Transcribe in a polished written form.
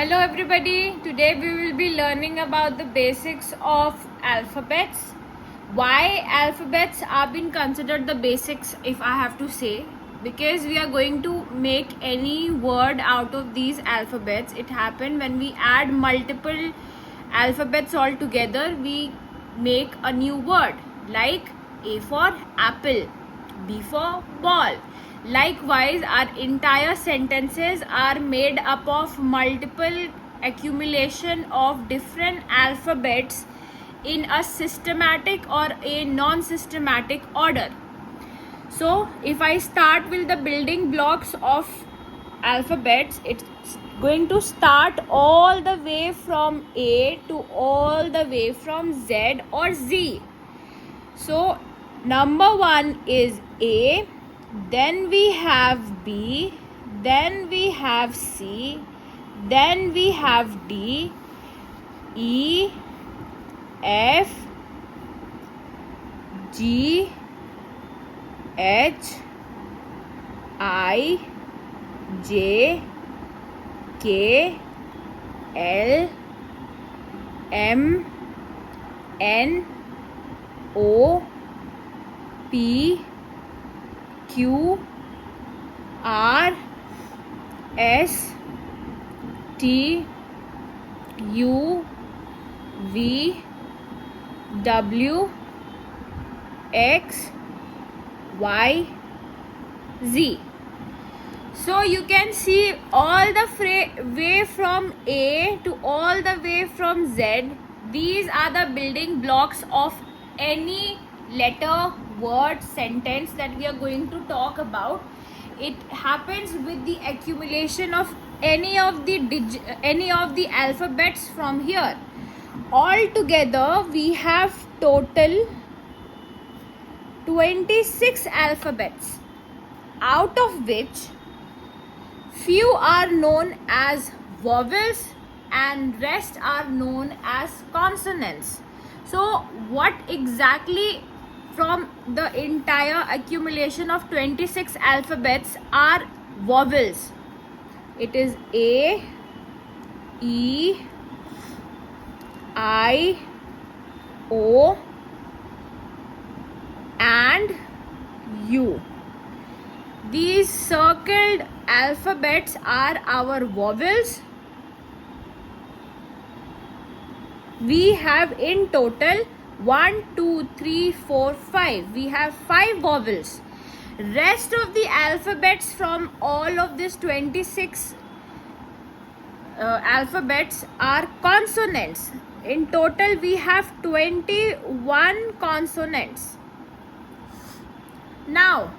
Hello everybody, today we will be learning about the basics of alphabets. Why alphabets are being considered the basics, if I have to say, because we are going to make any word out of these alphabets. It happened when we add multiple alphabets all together, we make a new word, like A for apple, B for ball. Likewise, our entire sentences are made up of multiple accumulation of different alphabets in a systematic or a non-systematic order. So, if I start with the building blocks of alphabets, it's going to start all the way from A to all the way from Z or Z. So, number 1 is A, then we have B, then we have C, then we have D, E, F, G, H, I, J, K, L, M, N, O, P, Q, R, S, T, U, V, W, X, Y, Z. So you can see all the way from A to all the way from Z. These are the building blocks of any letter, word, sentence that we are going to talk about. It happens with the accumulation of any of the alphabets from here. All together we have total 26 alphabets, out of which few are known as vowels and rest are known as consonants. So what exactly from the entire accumulation of 26 alphabets are vowels? It is A, E, I, O and U. These circled alphabets are our vowels. We have in total 1, 2, 3, 4, 5. We have 5 vowels. Rest of the alphabets from all of these 26 alphabets are consonants. In total we have 21 consonants. Now